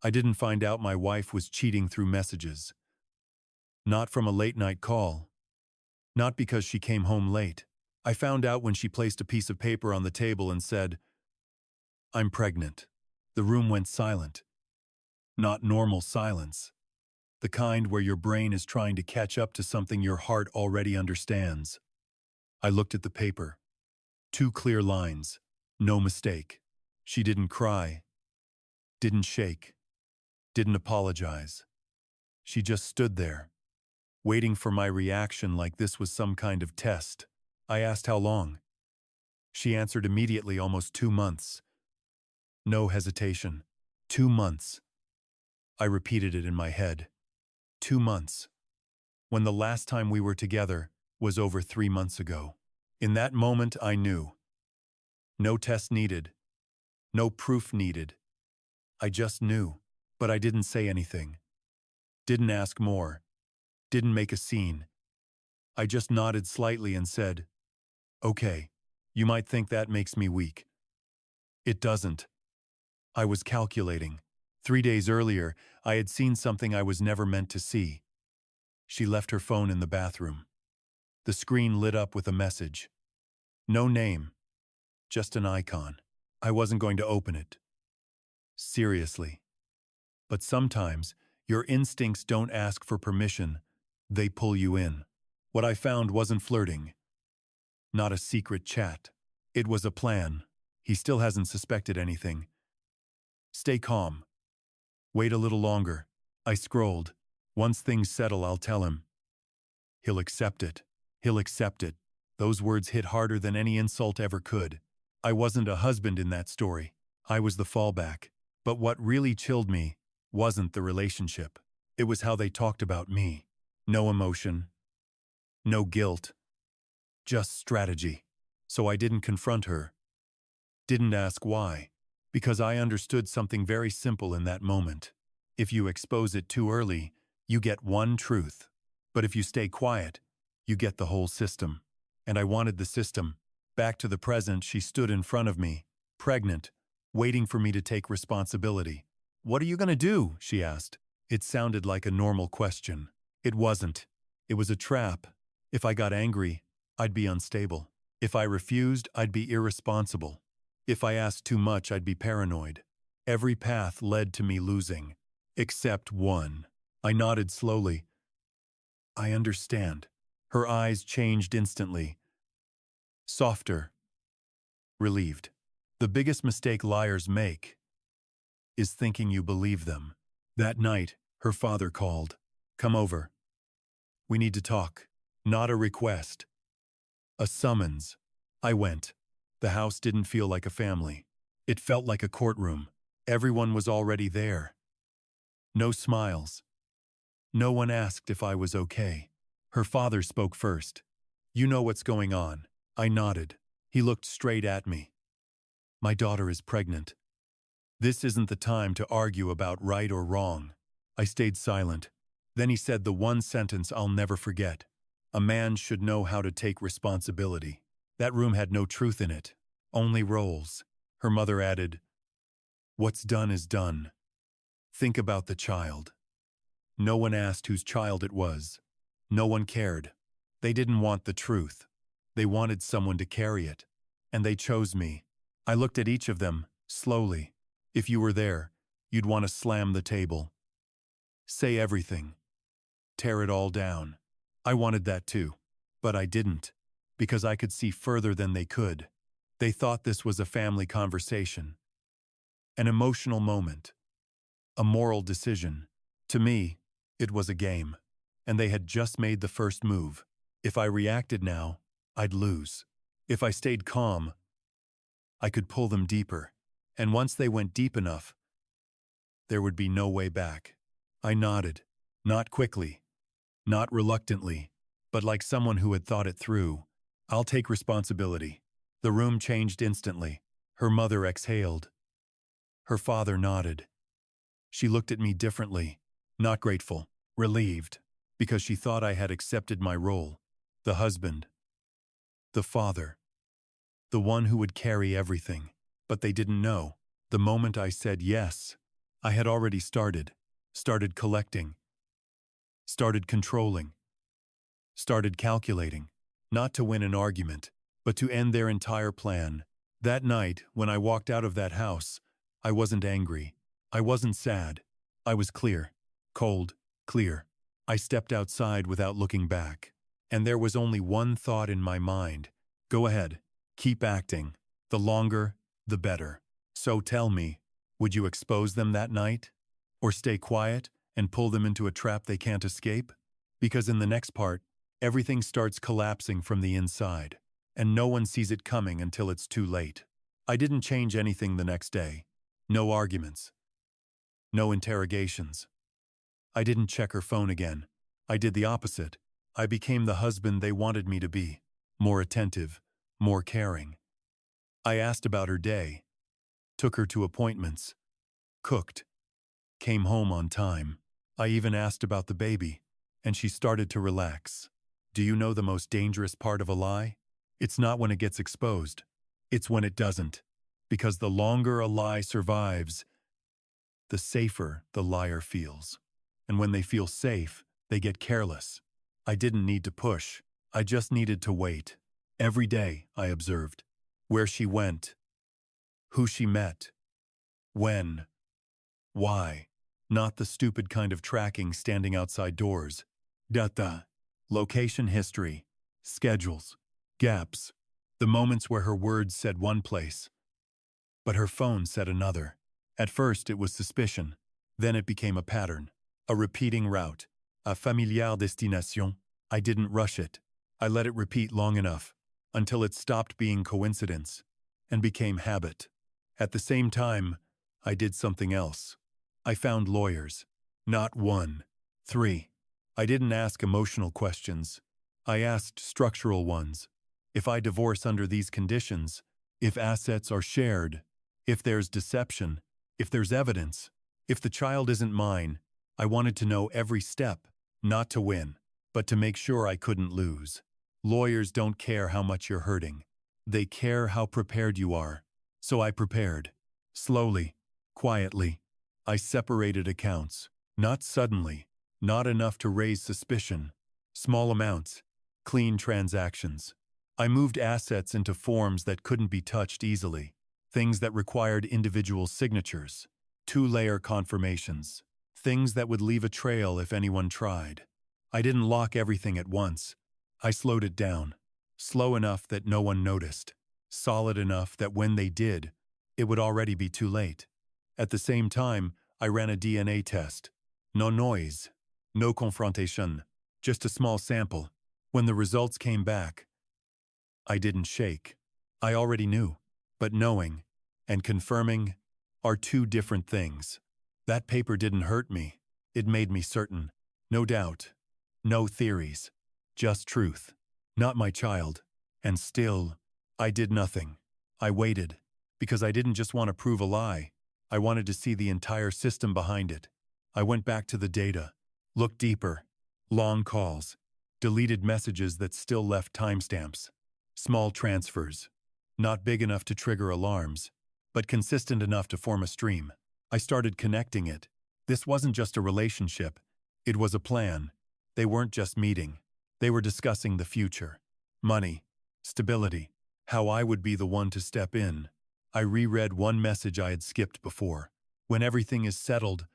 I didn't find out my wife was cheating through messages. Not from a late-night call. Not because she came home late. I found out when she placed a piece of paper on the table and said, "I'm pregnant." The room went silent. Not normal silence. The kind where your brain is trying to catch up to something your heart already understands. I looked at the paper. 2 clear lines. No mistake. She didn't cry. Didn't shake. Didn't apologize. She just stood there, waiting for my reaction like this was some kind of test. I asked how long. She answered immediately, almost 2 months. No hesitation. 2 months. I repeated it in my head. 2 months. When the last time we were together was over 3 months ago. In that moment I knew. No test needed. No proof needed. I just knew, but I didn't say anything. Didn't ask more. Didn't make a scene. I just nodded slightly and said, "Okay, you might think that makes me weak." It doesn't. I was calculating. 3 days earlier, I had seen something I was never meant to see. She left her phone in the bathroom. The screen lit up with a message. No name. Just an icon. I wasn't going to open it. Seriously. But sometimes, your instincts don't ask for permission, they pull you in. What I found wasn't flirting. Not a secret chat. It was a plan. He still hasn't suspected anything. Stay calm. Wait a little longer. I scrolled. Once things settle, I'll tell him. He'll accept it. He'll accept it. Those words hit harder than any insult ever could. I wasn't a husband in that story. I was the fallback. But what really chilled me wasn't the relationship. It was how they talked about me. No emotion. No guilt. Just strategy. So I didn't confront her. Didn't ask why. Because I understood something very simple in that moment. If you expose it too early, you get one truth. But if you stay quiet, you get the whole system. And I wanted the system. Back to the present, she stood in front of me, pregnant, waiting for me to take responsibility. "What are you going to do?" she asked. It sounded like a normal question. It wasn't. It was a trap. If I got angry, I'd be unstable. If I refused, I'd be irresponsible. If I asked too much, I'd be paranoid. Every path led to me losing. Except one. I nodded slowly. "I understand." Her eyes changed instantly. Softer. Relieved. The biggest mistake liars make is thinking you believe them. That night, her father called. "Come over. We need to talk." Not a request. A summons. I went. The house didn't feel like a family. It felt like a courtroom. Everyone was already there. No smiles. No one asked if I was okay. Her father spoke first. "You know what's going on." I nodded. He looked straight at me. "My daughter is pregnant." This isn't the time to argue about right or wrong. I stayed silent. Then he said the one sentence I'll never forget. "A man should know how to take responsibility." That room had no truth in it. Only roles. Her mother added, "What's done is done. Think about the child." No one asked whose child it was. No one cared. They didn't want the truth. They wanted someone to carry it. And they chose me. I looked at each of them, slowly. If you were there, you'd want to slam the table. Say everything. Tear it all down. I wanted that too. But I didn't. Because I could see further than they could. They thought this was a family conversation. An emotional moment. A moral decision. To me, it was a game. And they had just made the first move. If I reacted now, I'd lose. If I stayed calm, I could pull them deeper. And once they went deep enough, there would be no way back. I nodded. Not quickly. Not reluctantly. But like someone who had thought it through. "I'll take responsibility." The room changed instantly. Her mother exhaled. Her father nodded. She looked at me differently. Not grateful. Relieved. Because she thought I had accepted my role. The husband. The father. The one who would carry everything. But they didn't know. The moment I said yes, I had already started collecting, started controlling, started calculating, not to win an argument, but to end their entire plan. That night, when I walked out of that house, I wasn't angry. I wasn't sad. I was clear. Cold, clear. I stepped outside without looking back. And there was only one thought in my mind. Go ahead. Keep acting. The longer, the better. So tell me, would you expose them that night? Or stay quiet and pull them into a trap they can't escape? Because in the next part, everything starts collapsing from the inside, and no one sees it coming until it's too late. I didn't change anything the next day. No arguments. No interrogations. I didn't check her phone again. I did the opposite. I became the husband they wanted me to be. More attentive, more caring. I asked about her day, took her to appointments, cooked, came home on time. I even asked about the baby, and she started to relax. Do you know the most dangerous part of a lie? It's not when it gets exposed. It's when it doesn't. Because the longer a lie survives, the safer the liar feels. And when they feel safe, they get careless. I didn't need to push. I just needed to wait. Every day, I observed. Where she went. Who she met. When. Why. Not the stupid kind of tracking standing outside doors. Data. Location history. Schedules. Gaps. The moments where her words said one place, but her phone said another. At first it was suspicion. Then it became a pattern. A repeating route. A familiar destination. I didn't rush it. I let it repeat long enough, until it stopped being coincidence, and became habit. At the same time, I did something else. I found lawyers. Not one. 3. I didn't ask emotional questions. I asked structural ones. If I divorce under these conditions, if assets are shared, if there's deception, if there's evidence, if the child isn't mine, I wanted to know every step, not to win, but to make sure I couldn't lose. Lawyers don't care how much you're hurting. They care how prepared you are. So I prepared. Slowly, quietly, I separated accounts. Not suddenly, not enough to raise suspicion. Small amounts, clean transactions. I moved assets into forms that couldn't be touched easily. Things that required individual signatures. 2-layer confirmations. Things that would leave a trail if anyone tried. I didn't lock everything at once. I slowed it down. Slow enough that no one noticed. Solid enough that when they did, it would already be too late. At the same time, I ran a DNA test. No noise. No confrontation. Just a small sample. When the results came back, I didn't shake. I already knew. But knowing and confirming are two different things. That paper didn't hurt me. It made me certain. No doubt. No theories. Just truth. Not my child. And still, I did nothing. I waited. Because I didn't just want to prove a lie. I wanted to see the entire system behind it. I went back to the data. Looked deeper. Long calls. Deleted messages that still left timestamps. Small transfers. Not big enough to trigger alarms, but consistent enough to form a stream. I started connecting it. This wasn't just a relationship. It was a plan. They weren't just meeting. They were discussing the future. Money. Stability. How I would be the one to step in. I reread one message I had skipped before. When everything is settled,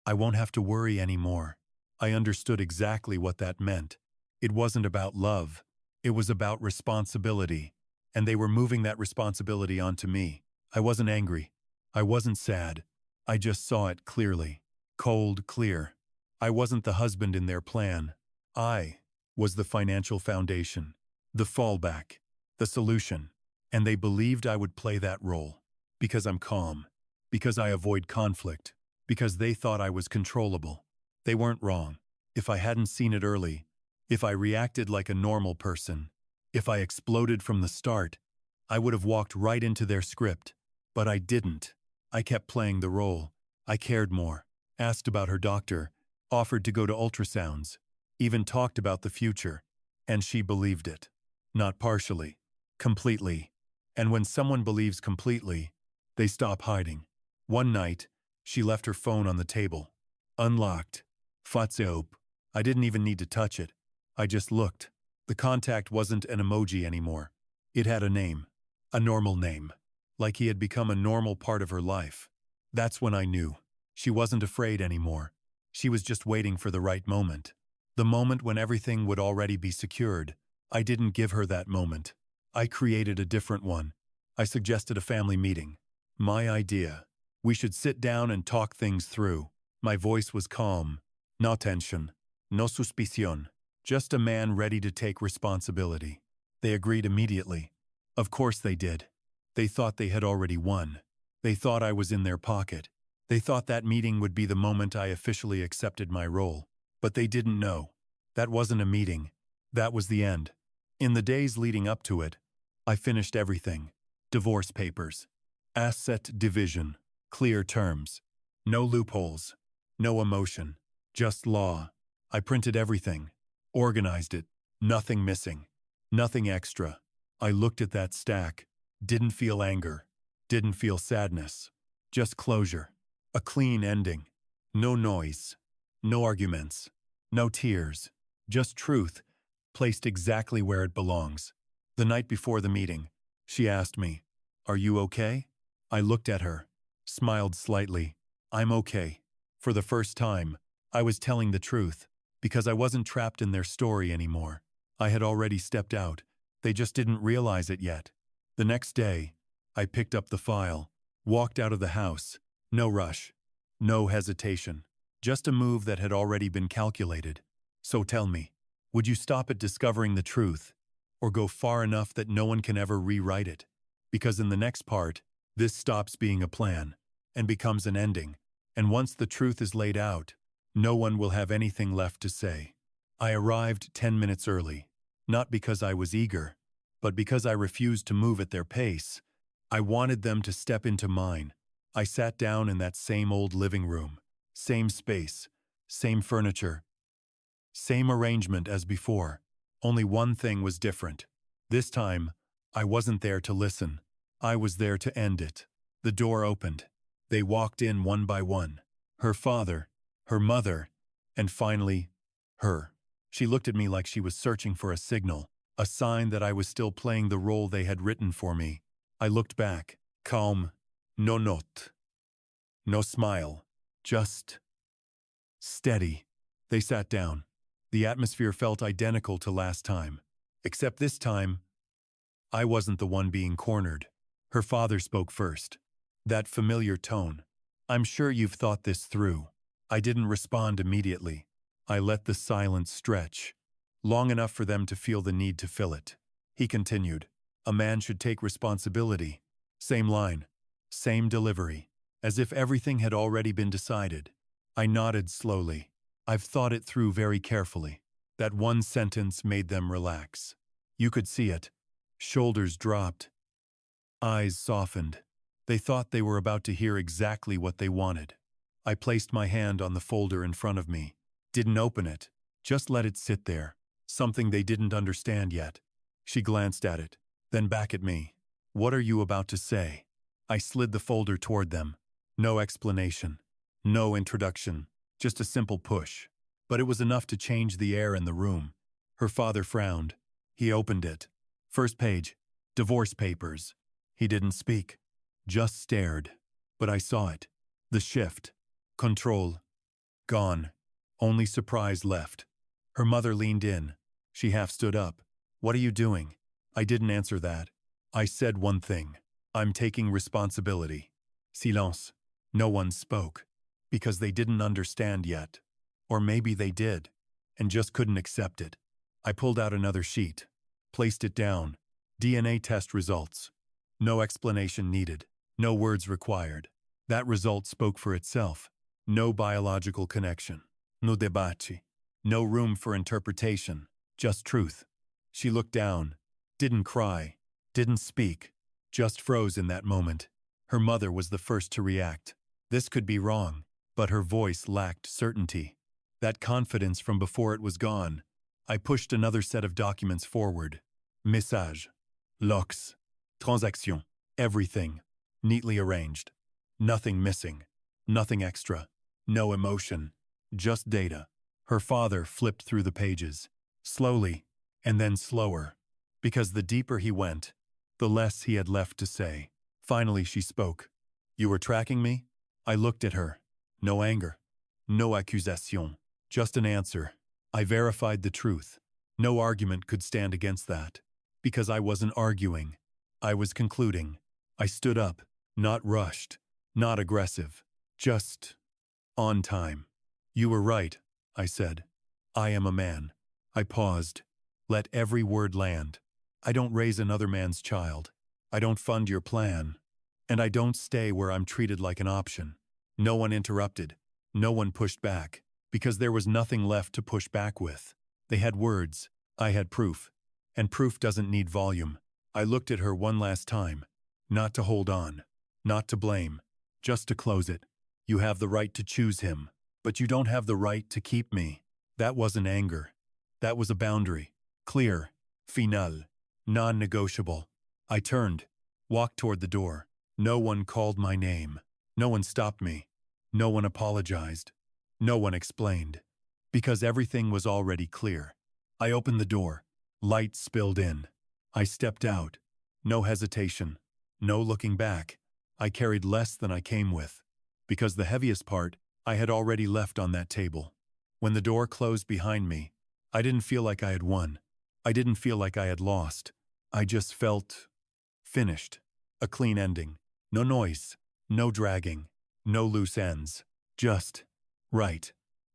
I won't have to worry anymore. I understood exactly what that meant. It wasn't about love. It was about responsibility. And they were moving that responsibility onto me. I wasn't angry. I wasn't sad. I just saw it clearly. Cold, clear. I wasn't the husband in their plan. I was the financial foundation, the fallback, the solution. And they believed I would play that role. Because I'm calm. Because I avoid conflict. Because they thought I was controllable. They weren't wrong. If I hadn't seen it early, if I reacted like a normal person, if I exploded from the start, I would have walked right into their script. But I didn't. I kept playing the role. I cared more. Asked about her doctor. Offered to go to ultrasounds. Even talked about the future. And she believed it. Not partially. Completely. And when someone believes completely, they stop hiding. One night, She left her phone on the table. Unlocked. Fatseop. I didn't even need to touch it. I just looked. The contact wasn't an emoji anymore. It had a name. A normal name. Like he had become a normal part of her life. That's when I knew. She wasn't afraid anymore. She was just waiting for the right moment. The moment when everything would already be secured. I didn't give her that moment. I created a different one. I suggested a family meeting. My idea. We should sit down and talk things through. My voice was calm. No tension. No suspicion. Just a man ready to take responsibility. They agreed immediately. Of course they did. They thought they had already won. They thought I was in their pocket. They thought that meeting would be the moment I officially accepted my role. But they didn't know. That wasn't a meeting. That was the end. In the days leading up to it, I finished everything. Divorce papers. Asset division. Clear terms. No loopholes. No emotion. Just law. I printed everything. Organized it. Nothing missing. Nothing extra. I looked at that stack. Didn't feel anger. Didn't feel sadness. Just closure. A clean ending. No noise. No arguments. No tears. Just truth, placed exactly where it belongs. The night before the meeting, she asked me, "Are you okay?" I looked at her, smiled slightly. I'm okay. For the first time, I was telling the truth, because I wasn't trapped in their story anymore. I had already stepped out. They just didn't realize it yet. The next day, I picked up the file, walked out of the house. No rush. No hesitation. Just a move that had already been calculated. So tell me, would you stop at discovering the truth, or go far enough that no one can ever rewrite it? Because in the next part, this stops being a plan, and becomes an ending. And once the truth is laid out, no one will have anything left to say. I arrived 10 minutes early, not because I was eager, but because I refused to move at their pace. I wanted them to step into mine. I sat down in that same old living room, same space, same furniture, same arrangement as before. Only one thing was different. This time, I wasn't there to listen. I was there to end it. The door opened. They walked in one by one. Her father, her mother, and finally, her. She looked at me like she was searching for a signal, a sign that I was still playing the role they had written for me. I looked back, calm, no note, no smile, just steady. They sat down. The atmosphere felt identical to last time, except this time, I wasn't the one being cornered. Her father spoke first. That familiar tone. "I'm sure you've thought this through." I didn't respond immediately. I let the silence stretch, long enough for them to feel the need to fill it. He continued, "A man should take responsibility." Same line, same delivery, as if everything had already been decided. I nodded slowly. I've thought it through very carefully. That one sentence made them relax. You could see it. Shoulders dropped. Eyes softened. They thought they were about to hear exactly what they wanted. I placed my hand on the folder in front of me. Didn't open it. Just let it sit there. Something they didn't understand yet. She glanced at it, then back at me. "What are you about to say?" I slid the folder toward them. No explanation. No introduction. Just a simple push. But it was enough to change the air in the room. Her father frowned. He opened it. First page. Divorce papers. He didn't speak. Just stared. But I saw it. The shift. Control. Gone. Only surprise left. Her mother leaned in. She half stood up. "What are you doing?" I didn't answer that. I said one thing. "I'm taking responsibility." Silence. No one spoke. Because they didn't understand yet. Or maybe they did, and just couldn't accept it. I pulled out another sheet. Placed it down. DNA test results. No explanation needed. No words required. That result spoke for itself. No biological connection. No debate. No room for interpretation. Just truth. She looked down. Didn't cry. Didn't speak. Just froze in that moment. Her mother was the first to react. This could be wrong, but her voice lacked certainty. That confidence from before it was gone. I pushed another set of documents forward. Message. Lox. Transaction. Everything. Neatly arranged. Nothing missing. Nothing extra. No emotion. Just data. Her father flipped through the pages. Slowly, and then slower. Because the deeper he went, the less he had left to say. Finally she spoke. You were tracking me? I looked at her. No anger. No accusation. Just an answer. I verified the truth. No argument could stand against that. Because I wasn't arguing. I was concluding. I stood up. Not rushed. Not aggressive. Just on time. You were right, I said. I am a man. I paused. Let every word land. I don't raise another man's child. I don't fund your plan. And I don't stay where I'm treated like an option. No one interrupted. No one pushed back. Because there was nothing left to push back with. They had words. I had proof. And proof doesn't need volume. I looked at her one last time. Not to hold on. Not to blame. Just to close it. You have the right to choose him. But you don't have the right to keep me. That wasn't anger. That was a boundary. Clear. Final. Non-negotiable. I turned. Walked toward the door. No one called my name. No one stopped me. No one apologized. No one explained. Because everything was already clear. I opened the door. Light spilled in. I stepped out. No hesitation. No looking back. I carried less than I came with. Because the heaviest part, I had already left on that table. When the door closed behind me, I didn't feel like I had won. I didn't feel like I had lost. I just felt finished. A clean ending. No noise. No dragging. No loose ends. Just right.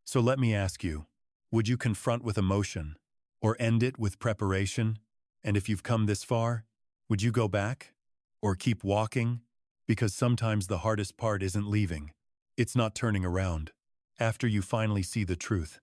So let me ask you, would you confront with emotion? Or end it with preparation? And if you've come this far, would you go back? Or keep walking? Because sometimes the hardest part isn't leaving. It's not turning around. After you finally see the truth.